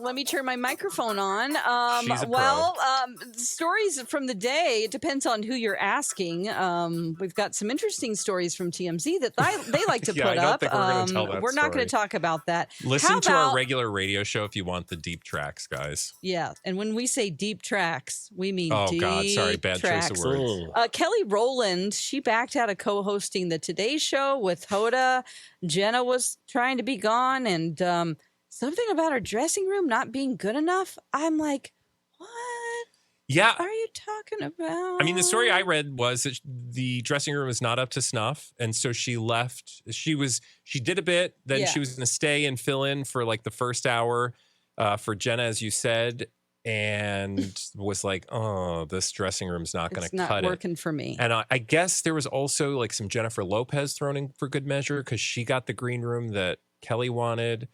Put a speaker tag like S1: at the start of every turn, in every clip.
S1: Let me turn my microphone on.
S2: She's a pro.
S1: Stories from the day. It depends on who you're asking. We've got some interesting stories from TMZ that they like to
S2: Yeah,
S1: put
S2: I don't
S1: up.
S2: think we're going to tell that
S1: We're not going
S2: story.
S1: to talk about that.
S2: Listen to our regular radio show if you want the deep tracks, guys.
S1: Yeah, and when we say deep tracks, we mean deep
S2: God, sorry, bad
S1: tracks.
S2: choice of words.
S1: Kelly Rowland, she backed out of co-hosting the Today Show with Hoda. Jenna was trying to be gone, and something about her dressing room not being good enough. I'm like, what?
S2: Yeah.
S1: Are you talking about?
S2: I mean, the story I read was that the dressing room is not up to snuff. And so she left. She did a bit. Then she was going to stay and fill in for like the first hour for Jenna, as you said, and was like, oh, this dressing room's not going to cut it.
S1: It's not working for me.
S2: And I guess there was also like some Jennifer Lopez thrown in for good measure because she got the green room that Kelly wanted.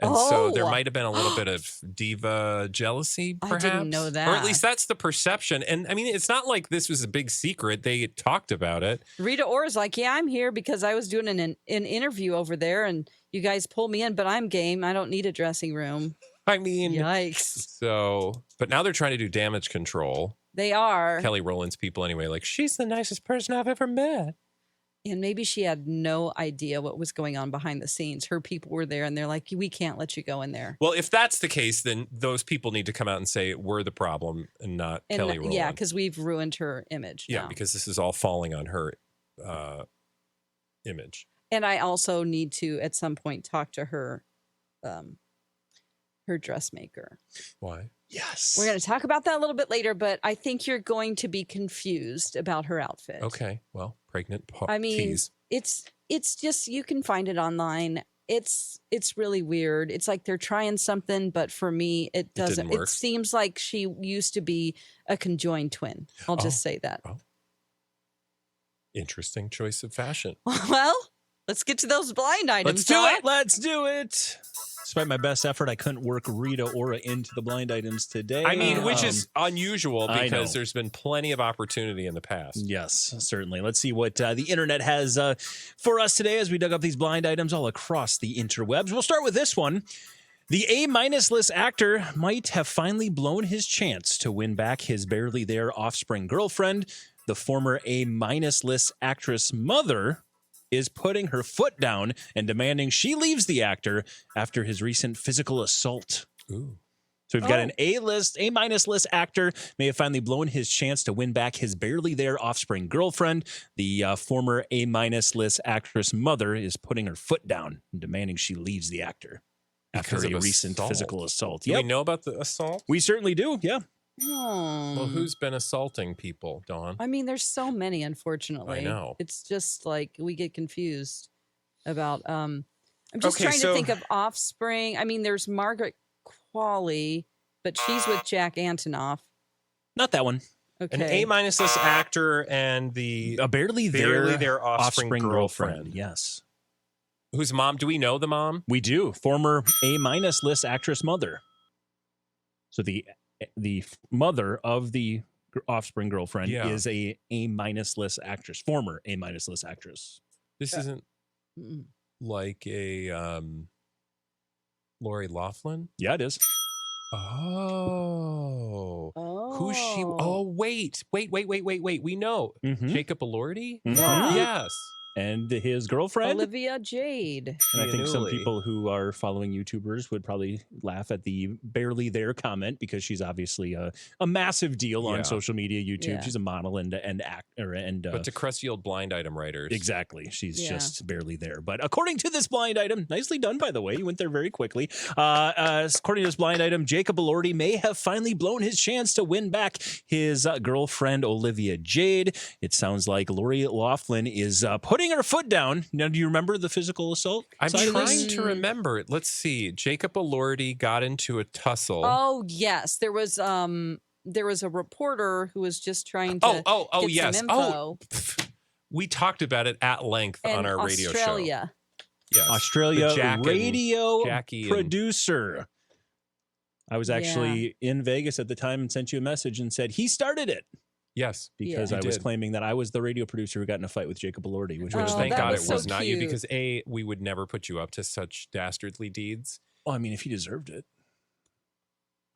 S2: And so there might have been a little bit of diva jealousy, perhaps.
S1: I didn't know that.
S2: Or at least that's the perception. And I mean, it's not like this was a big secret. They talked about it.
S1: Rita Ora's like, yeah, I'm here because I was doing an interview over there and you guys pulled me in, but I'm game. I don't need a dressing room.
S2: I mean,
S1: yikes.
S2: So, but now they're trying to do damage control.
S1: They are.
S2: Kelly Rowland's people anyway. Like, she's the nicest person I've ever met.
S1: And maybe she had no idea what was going on behind the scenes. Her people were there and they're like, we can't let you go in there.
S2: Well, if that's the case, then those people need to come out and say we're the problem and not Kelly Rowland.
S1: Yeah, because we've ruined her image.
S2: Yeah,
S1: now.
S2: Because this is all falling on her image.
S1: And I also need to, at some point, talk to her dressmaker.
S2: Why?
S3: Yes.
S1: We're going to talk about that a little bit later, but I think you're going to be confused about her outfit.
S2: Okay. Well, pregnant
S1: I mean,
S2: tease.
S1: it's just, you can find it online. It's really weird. It's like they're trying something, but for me, it doesn't. It seems like she used to be a conjoined twin. I'll just say that.
S2: Oh. Interesting choice of fashion.
S1: Well, let's get to those blind items.
S3: Let's do it. Despite my best effort, I couldn't work Rita Ora into the blind items today.
S2: I mean, which is unusual because there's been plenty of opportunity in the past.
S3: Yes, certainly. Let's see what the internet has for us today as we dug up these blind items all across the interwebs. We'll start with this one. The A-minus list actor might have finally blown his chance to win back his barely there offspring girlfriend. The former A-minus list actress mother is putting her foot down and demanding she leaves the actor after his recent physical assault.
S2: Ooh.
S3: So we've got an A-minus list actor may have finally blown his chance to win back his barely there offspring girlfriend. The former A-minus list actress mother is putting her foot down and demanding she leaves the actor after a recent physical assault.
S2: Do we know about the assault?
S3: We certainly do, yeah.
S2: Well, who's been assaulting people, Dawn?
S1: I mean, there's so many, unfortunately.
S2: I know.
S1: It's just like we get confused about. I'm just trying to think of offspring. I mean, there's Margaret Qualley, but she's with Jack Antonoff.
S3: Not that one.
S1: Okay.
S2: An A-minus list actor and the
S3: barely there
S2: offspring girlfriend.
S3: Yes.
S2: Whose mom? Do we know the mom?
S3: We do. Former A-minus list actress mother. So the mother of the offspring girlfriend is a A-minus list actress, former A-minus list actress.
S2: This isn't like a Lori Loughlin?
S3: Yeah, it is.
S2: Oh. Who's she? Oh, wait. We know. Jacob Elordi? Yes.
S3: And his girlfriend?
S1: Olivia Jade.
S3: And I think some people who are following YouTubers would probably laugh at the barely there comment because she's obviously a massive deal on social media, YouTube. Yeah. She's a model and actor.
S2: But to crusty old blind item writers.
S3: Exactly. She's just barely there. But according to this blind item, nicely done, by the way. You went there very quickly. According to this blind item, Jacob Elordi may have finally blown his chance to win back his girlfriend, Olivia Jade. It sounds like Lori Loughlin is putting her foot down. Now, do you remember the physical assault?
S2: I'm trying to remember it. Let's see. Jacob Elordi got into a tussle.
S1: Oh, yes. There was a reporter who was just trying to get some info.
S2: We talked about it at length on our radio show.
S1: Yes.
S3: Australia radio producer. I was actually in Vegas at the time and sent you a message and said he started it.
S2: Yes,
S3: because I was claiming that I was the radio producer who got in a fight with Jacob Elordi, which
S2: thank God it was not you, because we would never put you up to such dastardly deeds.
S3: Well, I mean, if he deserved it.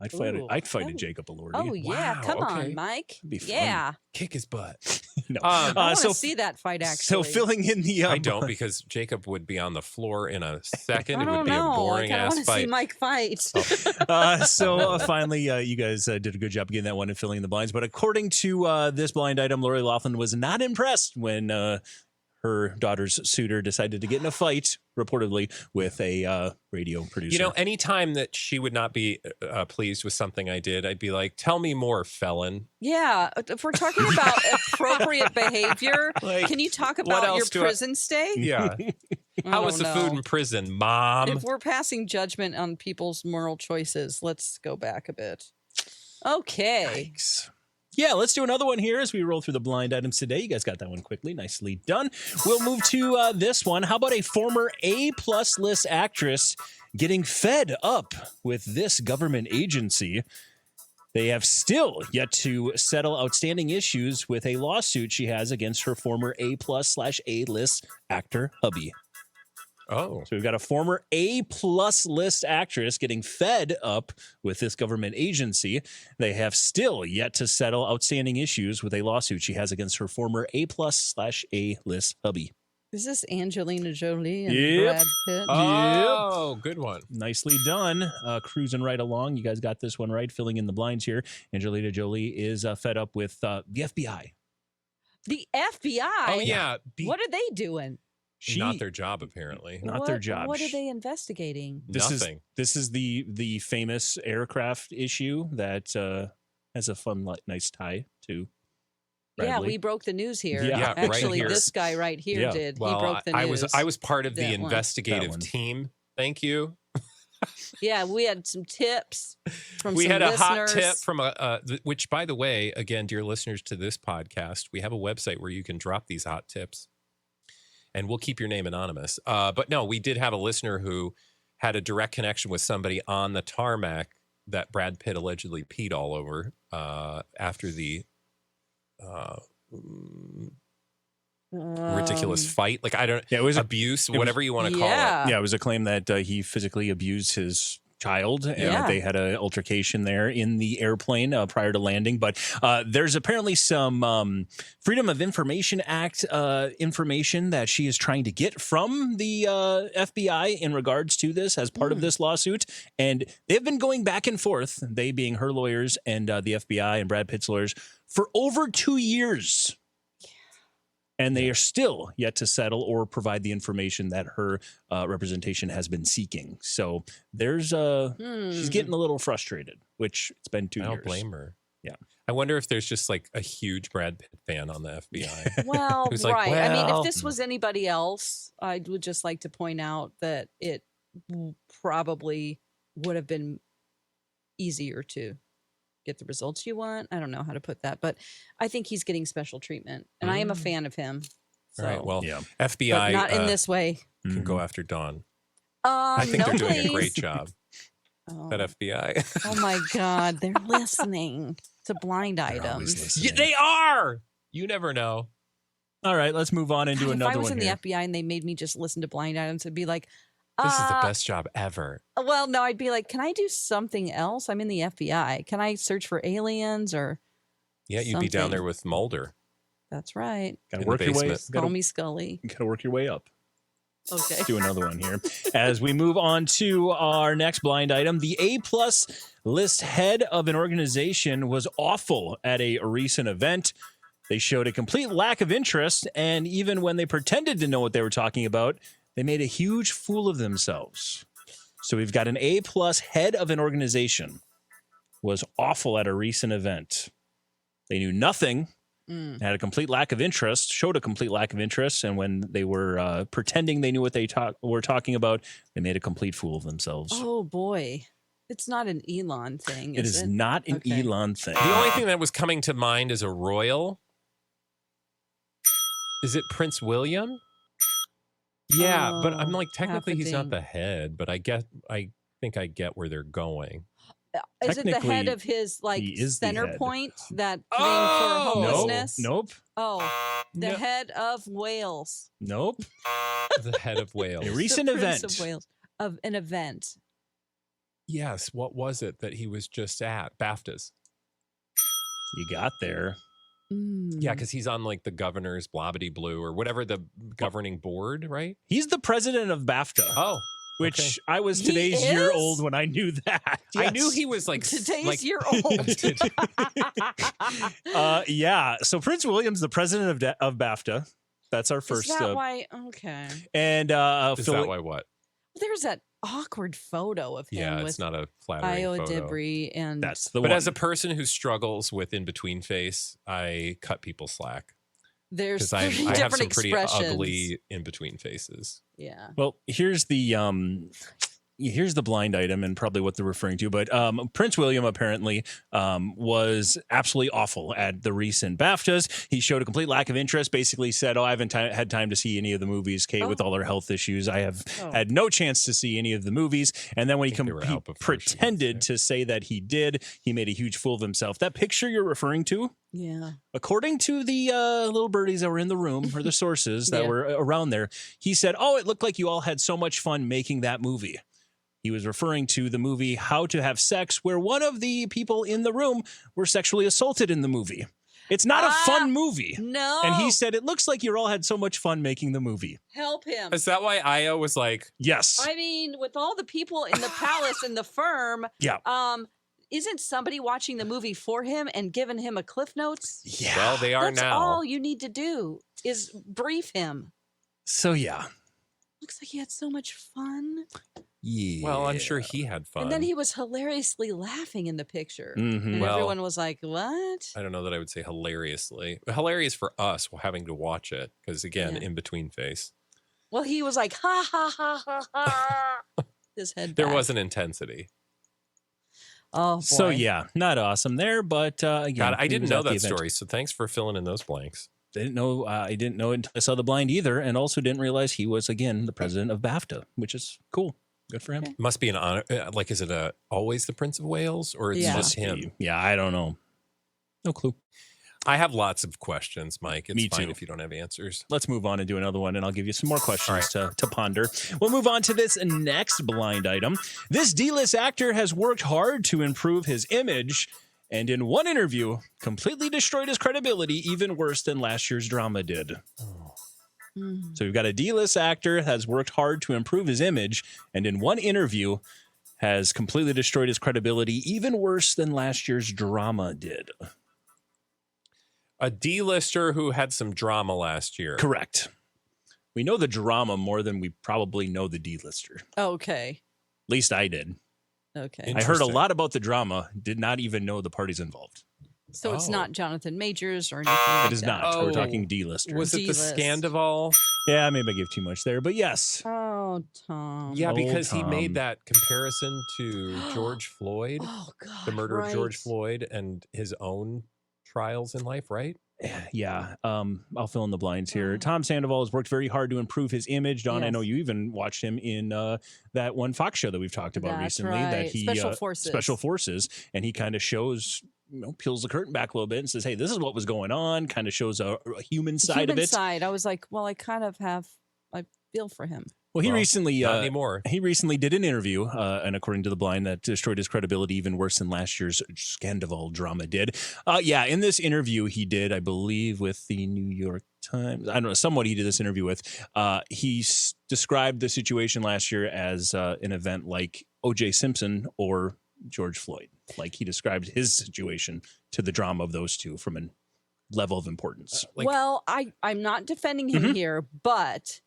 S3: I'd fight
S1: Ooh,
S3: I'd fight
S1: that
S3: a
S1: would-
S3: Jacob Elordi.
S1: Oh yeah,
S2: Wow,
S1: come
S2: okay.
S1: on, Mike.
S3: That'd be fun.
S1: Yeah,
S2: Kick his butt.
S3: No.
S1: I want to
S3: so
S1: see that fight.
S3: so
S1: Actually,
S3: filling in the
S2: I don't, because Jacob would be on the floor in a second.
S1: I
S2: It would
S1: don't
S2: be a
S1: know. I
S2: boring
S1: kind of
S2: ass
S1: want to see
S2: fight.
S1: Mike fight.
S3: Finally, you guys did a good job getting that one and filling in the blinds. But according to this blind item, Lori Laughlin was not impressed when her daughter's suitor decided to get in a fight, reportedly, with a radio producer.
S2: You know, anytime that she would not be pleased with something I did, I'd be like, tell me more, felon.
S1: Yeah, if we're talking about appropriate behavior,
S2: Like,
S1: can you talk
S2: what
S1: about your
S2: else do I-
S1: prison stay?
S2: Yeah.
S1: I
S2: How was the
S1: don't
S2: food
S1: know.
S2: in prison, Mom?
S1: If we're passing judgment on people's moral choices, let's go back a bit. Okay.
S3: Yikes. Yeah, let's do another one here as we roll through the blind items today. You guys got that one quickly. Nicely done. We'll move to this one. How about a former A-plus list actress getting fed up with this government agency? They have still yet to settle outstanding issues with a lawsuit she has against her former A+/A-list actor hubby.
S2: Oh.
S3: So we've got a former A+ list actress getting fed up with this government agency. They have still yet to settle outstanding issues with a lawsuit she has against her former A+/A list hubby.
S1: Is this Angelina Jolie and
S3: Yep.
S1: Brad Pitt?
S2: Oh, good one.
S3: Nicely done. Cruising right along. You guys got this one right. Filling in the blinds here. Angelina Jolie is fed up with the FBI.
S1: The FBI?
S2: Oh, yeah.
S1: What are they doing?
S2: Not their job, apparently.
S3: Not their job.
S1: What are they investigating?
S2: Nothing.
S3: This is the famous aircraft issue that has a fun, nice tie to Bradley.
S1: Yeah, we broke the news here.
S3: Yeah,
S2: right
S1: Actually,
S2: here.
S1: this guy right here
S3: Yeah.
S1: did.
S2: Well,
S1: he broke the news.
S2: I was part of the
S1: That one.
S2: investigative
S3: That one.
S2: team. Thank you.
S1: Yeah, we had some tips from
S2: We
S1: some
S2: had a hot
S1: listeners.
S2: tip from which, by the way, again, dear listeners to this podcast, we have a website where you can drop these hot tips, and we'll keep your name anonymous. But no, we did have a listener who had a direct connection with somebody on the tarmac that Brad Pitt allegedly peed all over after the ridiculous fight. Like, I don't,
S3: Yeah, it was
S2: abuse, whatever you want to call it.
S3: Yeah, it was a claim that he physically abused his child and that they had an altercation there in the airplane prior to landing. But there's apparently some Freedom of Information Act information that she is trying to get from the FBI in regards to this as part of this lawsuit. And they've been going back and forth, they being her lawyers and the FBI and Brad Pitt's lawyers, for over 2 years. And they are still yet to settle or provide the information that her representation has been seeking. So there's she's getting a little frustrated, which it's been 2 years.
S2: I don't blame her.
S3: Yeah.
S2: I wonder if there's just like a huge Brad Pitt fan on the FBI.
S1: Well,
S2: Who's like,
S1: right. I mean,
S2: well-
S1: if this was anybody else, I would just like to point out that it probably would have been easier to get the results you want. I don't know how to put that, but I think he's getting special treatment, and I am a fan of him. So,
S2: All right. Well,
S3: Yeah.
S2: FBI
S1: but not in this way.
S2: can go after Dawn. I think
S1: no,
S2: they're doing a
S1: please.
S2: great job
S1: Oh.
S2: at FBI.
S1: Oh my God, they're listening to blind
S3: always
S1: items.
S3: listening.
S2: They are. You never know.
S3: All right, let's move on and do
S1: God, if
S3: another
S1: I was
S3: one
S1: in
S3: here.
S1: the FBI and they made me just listen to blind items, it'd be like,
S2: This is the best job ever.
S1: well, no, I'd be like, can I do something else? I'm in the FBI. Can I search for aliens or?
S2: Yeah, you'd be down
S1: something?
S2: there with Mulder.
S1: That's right.
S3: Gotta
S2: in the
S3: work your way.
S2: basement.
S1: Call me Scully.
S3: Gotta work your way up.
S1: Okay.
S3: Let's do another one here. As we move on to our next blind item, the A+ list head of an organization was awful at a recent event. They showed a complete lack of interest, and even when they pretended to know what they were talking about, they made a huge fool of themselves. So we've got an A+ head of an organization was awful at a recent event. They knew nothing, had a complete lack of interest, showed a complete lack of interest, and when they were pretending they knew what they were talking about, they made a complete fool of themselves.
S1: Oh boy, it's not an Elon thing.
S3: It is not an
S1: Okay.
S3: Elon thing.
S2: The only thing that was coming to mind is a royal. Is it Prince William? Yeah, but I'm like, technically he's not
S1: Half a
S2: the head, but I think I get where they're going.
S1: Is it the head
S3: Technically,
S1: of his like
S3: he is the
S1: center
S3: head.
S1: point, that thing
S2: Oh!
S1: for
S2: Nope.
S1: homelessness?
S3: Nope.
S1: Oh, the
S2: No.
S1: head of Wales.
S3: Nope.
S2: The head of Wales.
S3: A recent
S1: The Prince
S3: event.
S1: of Wales of an event.
S2: Yes. What was it that he was just at? BAFTAs.
S3: You got there.
S2: Yeah, because he's on like the governor's blobbity blue or whatever the governing board, right?
S3: He's the president of BAFTA.
S2: Oh,
S3: which
S2: okay.
S3: I was
S1: He
S3: today's year
S1: is?
S3: old when I knew that.
S2: I knew
S3: Yes.
S2: he was like
S1: Today's year old.
S3: Yeah. So Prince William's the president of BAFTA. That's our first.
S1: Is that why? Okay.
S3: And
S2: Is that why what?
S1: There's that awkward photo of him
S2: Yeah,
S1: with
S2: it's not a flattering
S1: Io
S2: photo.
S1: debris and
S3: that's the
S2: But
S3: one.
S2: as a person who struggles with in between face, I cut people slack
S1: there's
S2: because I
S1: three
S2: have
S1: different
S2: some pretty
S1: expressions.
S2: ugly in between faces.
S1: Yeah.
S3: Well, here's the blind item and probably what they're referring to. But Prince William apparently was absolutely awful at the recent BAFTAs. He showed a complete lack of interest, basically said, I haven't had time to see any of the movies. Kate, with all her health issues, I have had no chance to see any of the movies. And then when he pretended to say that he did, he made a huge fool of himself. That picture you're referring to,
S1: Yeah.
S3: according to the little birdies that were in the room or the sources that were around there, he said, it looked like you all had so much fun making that movie. He was referring to the movie How to Have Sex, where one of the people in the room were sexually assaulted in the movie. It's not a fun movie.
S1: No.
S3: And he said, it looks like you all had so much fun making the movie.
S1: Help him.
S2: Is that why Io was like,
S3: Yes.
S1: I mean, with all the people in the palace and the firm, isn't somebody watching the movie for him and giving him a cliff notes?
S3: Yeah.
S2: well, they are
S1: That's
S2: now.
S1: all you need to do is brief him.
S3: So, yeah.
S1: Looks like he had so much fun.
S3: Yeah.
S2: Well, I'm sure he had fun.
S1: And then he was hilariously laughing in the picture.
S3: Mhm.
S1: And
S2: Well,
S1: everyone was like, what?
S2: I don't know that I would say hilariously. Hilarious for us having to watch it because, again,
S1: Yeah.
S2: in between face.
S1: Well, he was like, ha, ha, ha, ha, ha. His head
S2: There
S1: back.
S2: was an intensity.
S1: Oh, boy.
S3: So, yeah, not awesome there. But again,
S2: God, I
S3: he
S2: didn't
S3: was
S2: know
S3: at the
S2: that
S3: event.
S2: story. So thanks for filling in those blanks.
S3: I didn't know it until I saw the blind either, and also didn't realize he was again the president of BAFTA, which is cool. Good for him.
S1: Okay.
S2: Must be an honor. Like, is it always the Prince of Wales or it's
S1: Yeah.
S2: just him?
S3: Yeah, I don't know. No clue.
S2: I have lots of questions, Mike. It's
S3: Me
S2: fine
S3: too.
S2: if you don't have answers.
S3: Let's move on and do another one, and I'll give you some more questions to ponder. We'll move on to this next blind item. This D-list actor has worked hard to improve his image, and in one interview, completely destroyed his credibility, even worse than last year's drama did.
S1: Mm.
S3: So we've got a D-list actor has worked hard to improve his image, and in one interview has completely destroyed his credibility, even worse than last year's drama did.
S2: A D-lister who had some drama last year.
S3: Correct. We know the drama more than we probably know the D-lister.
S1: Okay.
S3: At least I did.
S1: Okay.
S3: I heard a
S2: Interesting.
S3: lot about the drama, did not even know the parties involved.
S1: So it's
S2: Oh.
S1: not Jonathan Majors or anything like
S3: It is
S1: that.
S3: not.
S2: Oh.
S3: We're talking D-lister.
S2: Was it the
S1: D-list.
S2: Scandival?
S3: Yeah, maybe I give too much there, but yes.
S1: Oh, Tom.
S2: Yeah,
S3: Old
S2: because he
S3: Tom.
S2: made that comparison to George Floyd,
S1: Oh, God.
S2: the murder of George
S1: right.
S2: Floyd, and his own trials in life, right?
S3: Yeah, I'll fill in the blinds here. Tom Sandoval has worked very hard to improve his image. Don, I
S1: Yes.
S3: know you even watched him in that one Fox show that we've talked about
S1: That's
S3: recently. That
S1: right.
S3: he
S1: Special Forces.
S3: Special Forces, and he kind of shows, peels the curtain back a little bit and says, "Hey, this is what was going on." Kind of shows a human side of
S1: Human
S3: it.
S1: side. I was like, well, I feel for him.
S3: Well, he
S2: Well,
S3: recently
S2: Not anymore.
S3: he recently did an interview, and according to the blind, that destroyed his credibility even worse than last year's Scandival drama did. In this interview he did, I believe, with the New York Times. I don't know, someone he did this interview with. He described the situation last year as an event like O.J. Simpson or George Floyd. Like he described his situation to the drama of those two from a level of importance.
S1: Well, I'm not defending him
S3: Mhm.
S1: here, but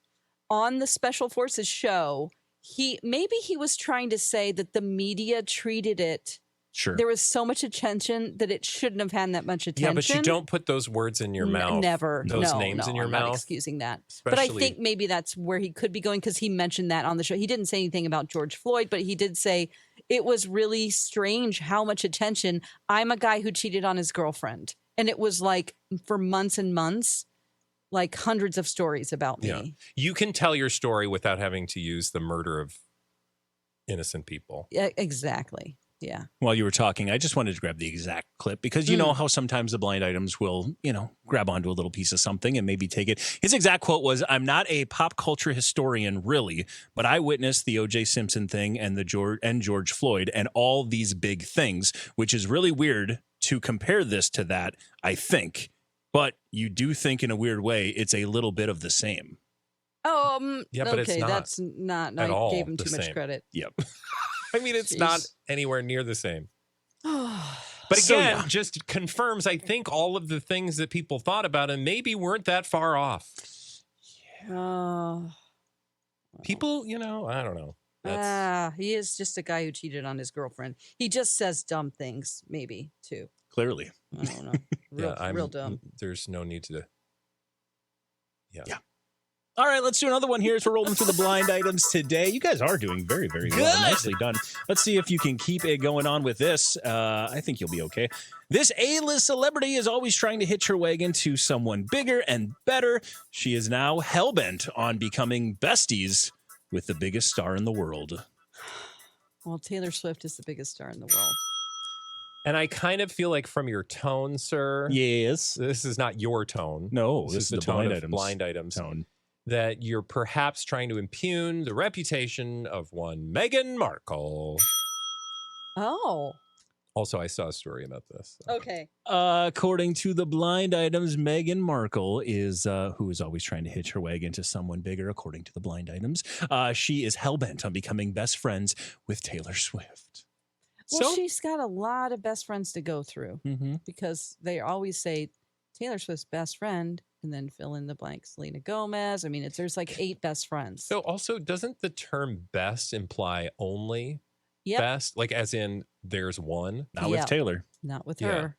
S1: on the Special Forces show, he was trying to say that the media treated it.
S3: Sure.
S1: There was so much attention that it shouldn't have had that much attention.
S2: Yeah, but you don't put those words in your mouth.
S1: Never.
S2: Those
S1: no,
S2: names
S1: no,
S2: in your
S1: I'm
S2: mouth.
S1: Not excusing that. But I
S2: Especially-
S1: think maybe that's where he could be going because he mentioned that on the show. He didn't say anything about George Floyd, but he did say it was really strange how much attention. I'm a guy who cheated on his girlfriend. And it was like for months and months, like hundreds of stories about me.
S2: Yeah. You can tell your story without having to use the murder of innocent people.
S1: Yeah, exactly. Yeah.
S3: While you were talking, I just wanted to grab the exact clip because you know how sometimes the blind items will, grab onto a little piece of something and maybe take it. His exact quote was, "I'm not a pop culture historian, really, but I witnessed the O.J. Simpson thing and George Floyd and all these big things, which is really weird to compare this to that, I think. But you do think in a weird way it's a little bit of the same."
S2: Yeah, but
S1: okay,
S2: it's not
S1: that's not.
S2: at
S1: I
S2: all
S1: gave him
S2: the
S1: too much
S2: same.
S1: credit.
S3: Yep.
S2: I mean, it's not
S1: Jeez.
S2: anywhere near the same. But
S3: So,
S2: again,
S3: yeah.
S2: just confirms, I think, all of the things that people thought about and maybe weren't that far off.
S1: Oh.
S2: People, I don't know. That's
S1: He is just a guy who cheated on his girlfriend. He just says dumb things, maybe too.
S3: Clearly.
S1: I don't know. Real dumb.
S2: There's no need to. Yeah.
S3: All right, let's do another one here as we're rolling through the blind items today. You guys are doing very, very well.
S2: Good.
S3: Nicely done. Let's see if you can keep it going on with this. I think you'll be okay. This A-list celebrity is always trying to hitch her wagon to someone bigger and better. She is now hellbent on becoming besties with the biggest star in the world.
S1: Well, Taylor Swift is the biggest star in the world.
S2: And I kind of feel like from your tone, sir.
S3: Yes.
S2: This is not your tone.
S3: No,
S2: this is the tone of blind items.
S3: Tone.
S2: That you're perhaps trying to impugn the reputation of one Meghan Markle.
S1: Oh.
S2: Also, I saw a story about this. So.
S1: Okay.
S3: According to the blind items, Meghan Markle is who is always trying to hitch her wagon to someone bigger. According to the blind items, she is hellbent on becoming best friends with Taylor Swift.
S1: Well, she's got a lot of best friends to go through
S3: Mm-hmm.
S1: because they always say Taylor Swift's best friend and then fill in the blank. Selena Gomez. I mean, there's like 8 best friends.
S2: So also, doesn't the term best imply only
S1: Yep.
S2: best? Like as in there's one?
S3: Not with Taylor.
S1: Not with
S2: Yeah.
S1: her.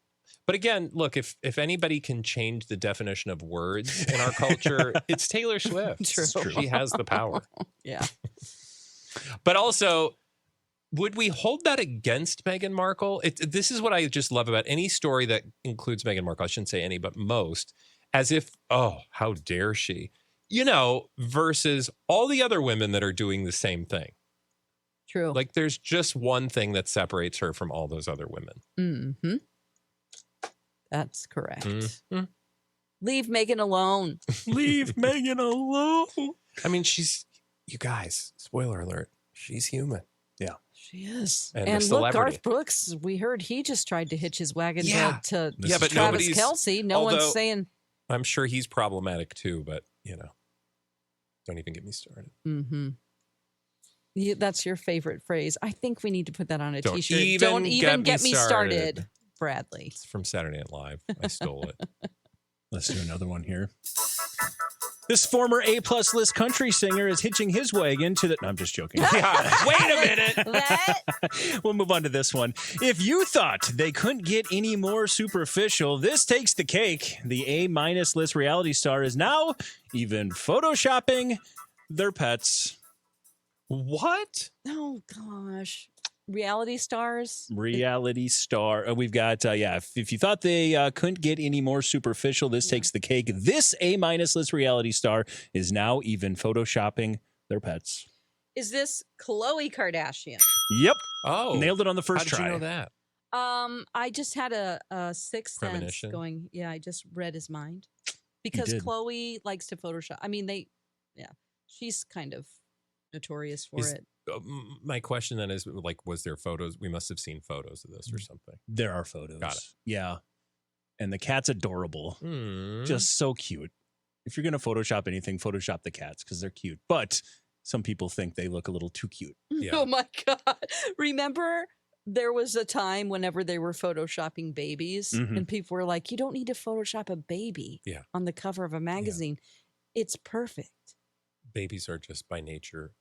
S2: But again, look, if anybody can change the definition of words in our culture, it's Taylor Swift.
S1: True.
S3: It's true.
S2: She has the power.
S1: Yeah.
S2: But also, would we hold that against Meghan Markle? This is what I just love about any story that includes Meghan Markle. I shouldn't say any, but most. As if, oh, how dare she? Versus all the other women that are doing the same thing.
S1: True.
S2: Like there's just one thing that separates her from all those other women.
S1: Mm-hmm. That's correct.
S2: Mhm.
S1: Leave Megan alone.
S3: Leave Meghan alone.
S2: I mean, you guys, spoiler alert, she's human.
S3: Yeah.
S1: She is.
S2: And a
S1: And look,
S2: celebrity.
S1: Garth Brooks, we heard he just tried to hitch his wagon
S2: Yeah.
S1: to
S2: Yeah, but
S1: Travis
S2: nobody's-
S1: Kelce. No one's
S2: although-
S1: saying.
S2: I'm sure he's problematic too, but don't even get me started.
S1: Mm-hmm. That's your favorite phrase. I think we need to put that on a
S2: Don't
S1: t-shirt.
S2: even
S1: Don't even
S2: get
S1: get
S2: me
S1: me
S2: started.
S1: started, Bradley.
S2: It's from Saturday Night Live. I stole it.
S3: Let's do another one here. This former A-plus list country singer is hitching his wagon to the... No, I'm just joking.
S2: Yeah, wait a minute.
S1: That
S3: We'll move on to this one. If you thought they couldn't get any more superficial, this takes the cake. The A- list reality star is now even photoshopping their pets.
S2: What?
S1: oh gosh, reality stars.
S3: Reality star. We've got, if you thought they couldn't get any more superficial, this takes the cake. This A- list reality star is now even photoshopping their pets.
S1: Is this Khloe Kardashian?
S3: Yep.
S2: Oh,
S3: Nailed it on the
S2: how
S3: first
S2: did
S3: try.
S2: you know that?
S1: I just had a sixth sense
S2: Premonition?
S1: going. Yeah, I just read his mind because
S3: did.
S1: Khloe likes to Photoshop. I mean, she's kind of notorious for
S2: Is-
S1: it.
S2: My question then is, like, was there photos? We must have seen photos of this or something.
S3: There are photos.
S2: Got it.
S3: Yeah. And the cat's adorable. Just so cute. If you're going to Photoshop anything, Photoshop the cats because they're cute. But some people think they look a little too cute.
S2: Yeah.
S1: Oh my God. Remember there was a time whenever they were Photoshopping babies
S3: Mhm.
S1: and people were like, you don't need to Photoshop a baby
S2: Yeah.
S1: on the cover of a magazine. It's perfect.
S2: Babies are just by nature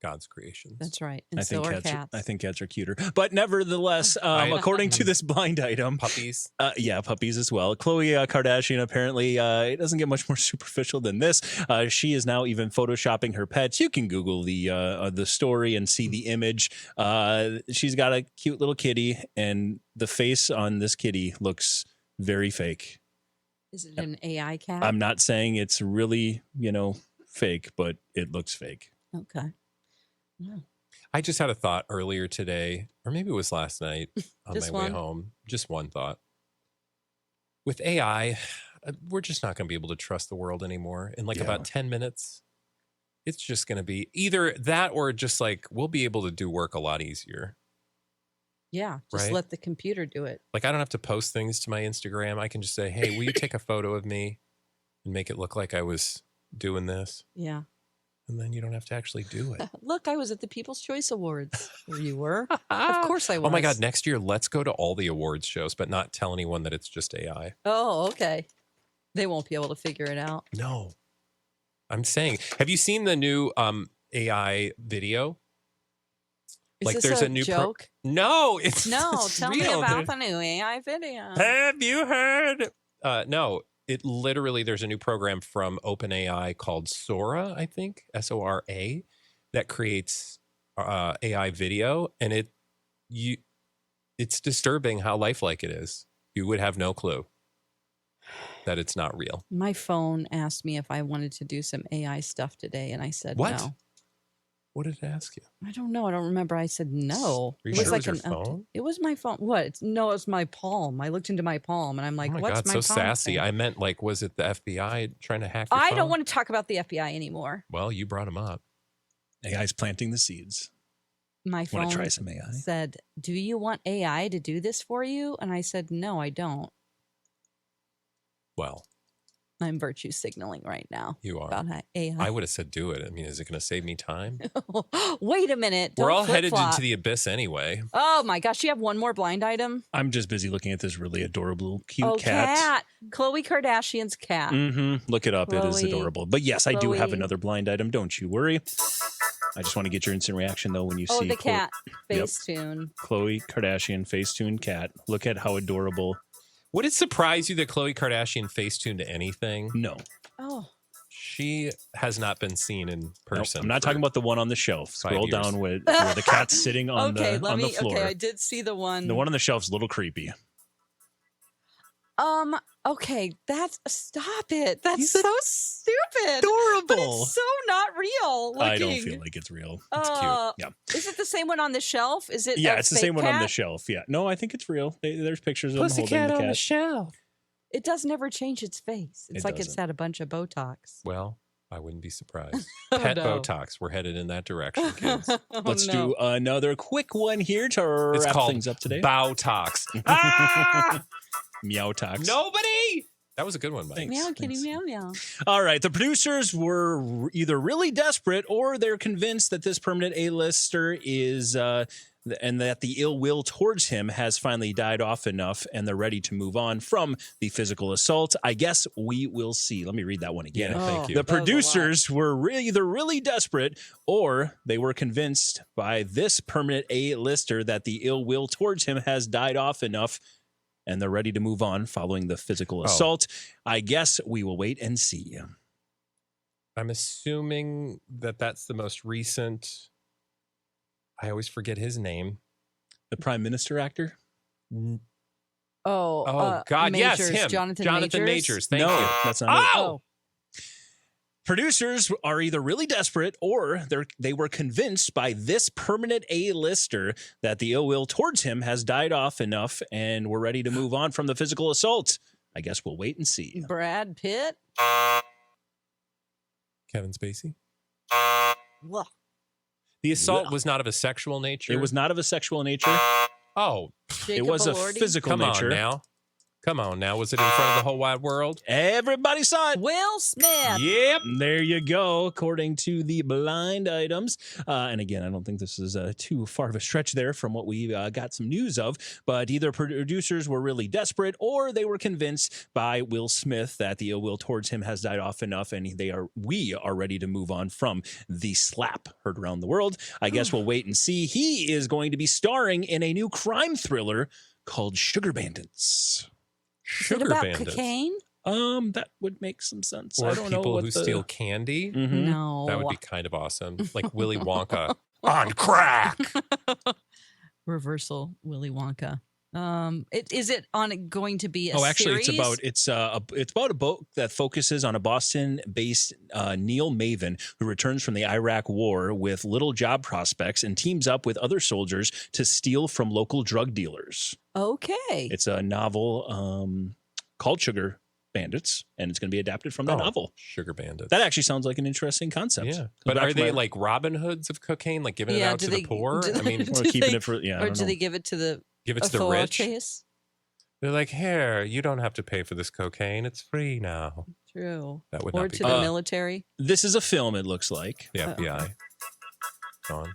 S2: God's creations.
S1: That's right. And so are cats.
S3: I think cats are cuter. But nevertheless, according to this blind item,
S2: Puppies.
S3: puppies as well. Khloe Kardashian apparently it doesn't get much more superficial than this. She is now even photoshopping her pets. You can Google the story and see the image. She's got a cute little kitty, and the face on this kitty looks very fake.
S1: Is it an AI cat?
S3: I'm not saying it's really fake, but it looks fake.
S1: Okay. Yeah.
S2: I just had a thought earlier today, or maybe it was last night on
S1: Just
S2: my way
S1: one?
S2: home. Just one thought. With AI, we're just not going to be able to trust the world anymore. In like about 10 minutes, it's just going to be either that or just like we'll be able to do work a lot easier.
S1: Yeah, just
S2: Right?
S1: let the computer do it.
S2: Like I don't have to post things to my Instagram. I can just say, hey, will you take a photo of me and make it look like I was doing this?
S1: Yeah.
S2: And then you don't have to actually do it.
S1: Look, I was at the People's Choice Awards. Where you were? Of course I was.
S2: Oh my God, next year, let's go to all the awards shows, but not tell anyone that it's just AI.
S1: Oh, okay. They won't be able to figure it out.
S2: No. I'm saying, have you seen the new AI video?
S1: Is
S2: like
S1: this
S2: there's
S1: a
S2: a new
S1: joke?
S2: No, it's
S1: No,
S2: it's
S1: tell me
S2: real.
S1: about the new AI video.
S2: Have you heard? No, it literally, there's a new program from OpenAI called Sora, I think, Sora, that creates AI video, and it's disturbing how lifelike it is. You would have no clue that it's not real.
S1: My phone asked me if I wanted to do some AI stuff today, and I said
S2: What?
S1: no.
S2: What did it ask you?
S1: I don't know. I don't remember. I said no.
S2: Are you sure it was your phone?
S1: It was my phone. What? No, it was my palm. I looked into my palm, and I'm like,
S2: Oh my
S1: what's
S2: God,
S1: my
S2: so
S1: palm
S2: sassy.
S1: thing?
S2: I meant like, was it the FBI trying to hack your
S1: I
S2: phone?
S1: don't want to talk about the FBI anymore.
S2: Well, you brought him up.
S3: AI's planting the seeds.
S1: My
S3: Want
S1: phone
S3: to try some AI?
S1: said, do you want AI to do this for you? And I said, no, I don't.
S2: Well,
S1: I'm virtue signaling right now
S2: you are.
S1: about AI.
S2: I would have said do it. I mean, is it going to save me time?
S1: Wait a minute.
S2: We're all headed
S1: flip-flop.
S2: into the abyss anyway.
S1: Oh my gosh, you have one more blind item?
S3: I'm just busy looking at this really adorable, cute
S1: Oh,
S3: cat.
S1: Khloe Kardashian's cat.
S3: Look it up. It is
S1: Khloe.
S3: adorable. But yes, I do have
S1: Khloe.
S3: another blind item. Don't you worry. I just want to get your instant reaction, though, when you
S1: Oh,
S3: see
S1: the cat. Facetune.
S3: Khloe Kardashian Facetune cat. Look at how adorable.
S2: Would it surprise you that Khloe Kardashian facetuned to anything?
S3: No.
S1: Oh.
S2: She has not been seen in
S3: Nope,
S2: person.
S3: I'm not talking about the one on the shelf.
S2: 5
S3: Scroll
S2: years.
S3: down where the cat's sitting on the floor.
S1: Okay, I did see the one.
S3: The one on the shelf's a little creepy.
S1: Okay, stop it. That's so stupid.
S3: Adorable.
S1: But it's so not real looking.
S3: I don't feel like it's real.
S2: It's cute.
S3: Yeah.
S1: Is it the same one on the shelf? Is it?
S3: Yeah,
S1: a
S3: it's the
S1: fake
S3: same one on the
S1: cat?
S3: shelf. Yeah. No, I think it's real. There's pictures of them holding
S2: Pussycat
S3: the
S2: on
S3: cat.
S2: the shelf.
S1: It does never change its face. It's
S3: It
S1: like it's
S3: doesn't.
S1: had a bunch of Botox.
S2: Well, I wouldn't be surprised.
S1: Oh,
S2: Pet
S1: no.
S2: Botox. We're headed in that direction, kids.
S1: Oh,
S3: Let's
S1: no.
S3: do another quick one here to
S2: It's
S3: wrap
S2: called
S3: things up today.
S2: Bowtox. Ah!
S3: Meow Tox.
S2: Nobody. That was a good one, Mike.
S3: Thanks.
S1: Meow, kitty,
S3: Thanks.
S1: meow, meow.
S3: All right. The producers were either really desperate or they're convinced that this permanent A-lister is, and that the ill will towards him has finally died off enough and they're ready to move on from the physical assault. I guess we will see. Let me read that one again.
S2: Yeah, thank you.
S3: The
S1: That was a lot.
S3: producers were either really desperate or they were convinced by this permanent A-lister that the ill will towards him has died off enough and they're ready to move on following the physical assault. I guess we will wait and see.
S2: I'm assuming that that's the most recent. I always forget his name.
S3: The Prime Minister actor?
S1: Oh,
S2: God,
S1: Majors,
S2: yes, him.
S1: Jonathan
S2: Majors. Thank
S3: no,
S2: you.
S3: that's not it.
S2: Oh,
S3: Producers are either really desperate or they were convinced by this permanent A-lister that the ill will towards him has died off enough and we're ready to move on from the physical assault. I guess we'll wait and see.
S1: Brad Pitt.
S2: Kevin Spacey.
S1: Ugh.
S2: The assault was not of a sexual nature.
S3: It was not of a sexual nature.
S2: Oh,
S1: Jacob
S3: It was a
S1: Elordi.
S3: physical
S2: come
S3: nature.
S2: on now. Come on now. Was it in front of the whole wide world?
S3: Everybody saw it.
S1: Will Smith.
S2: Yep.
S3: There you go, according to the blind items. And again, I don't think this is too far of a stretch there from what we got some news of, but either producers were really desperate or they were convinced by Will Smith that the ill will towards him has died off enough and we are ready to move on from the slap heard around the world. I guess we'll wait and see. He is going to be starring in a new crime thriller called Sugar Bandits.
S1: Is it about
S2: Bandits.
S1: cocaine?
S3: That would make some sense.
S2: Or
S3: I don't know
S2: people
S3: what
S2: who steal candy.
S3: Mhm.
S1: No.
S2: That would be kind of awesome. Like Willy Wonka on crack.
S1: Reversal Willy Wonka. Is it going to be a
S3: actually,
S1: series?
S3: it's about a boat that focuses on a Boston-based Neil Maven who returns from the Iraq War with little job prospects and teams up with other soldiers to steal from local drug dealers.
S1: Okay.
S3: It's a novel called Sugar Bandits, and it's going to be adapted from that novel.
S2: Sugar Bandits.
S3: That actually sounds like an interesting concept.
S2: Yeah, but are they like Robin Hoods of cocaine, like giving it out to the poor? I mean,
S3: or keeping it for
S1: or do they give it to the
S2: rich?
S1: Chase?
S2: They're like, here, you don't have to pay for this cocaine; it's free now.
S1: True.
S2: That would
S1: or
S2: not be
S1: to the military.
S3: This is a film. It looks like
S2: the FBI. Gone.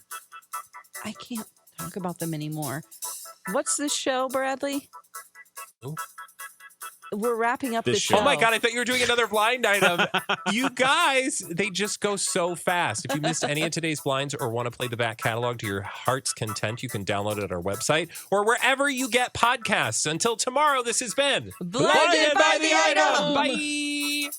S1: I can't talk about them anymore. What's this show, Bradley?
S2: Ooh.
S1: We're wrapping up this show.
S2: Oh my God, I thought you were doing another blind item. You guys, they just go so fast. If you missed any of today's blinds or want to play the back catalog to your heart's content, you can download it at our website or wherever you get podcasts. Until tomorrow, this has been
S1: Blinded by the Item.
S2: Bye.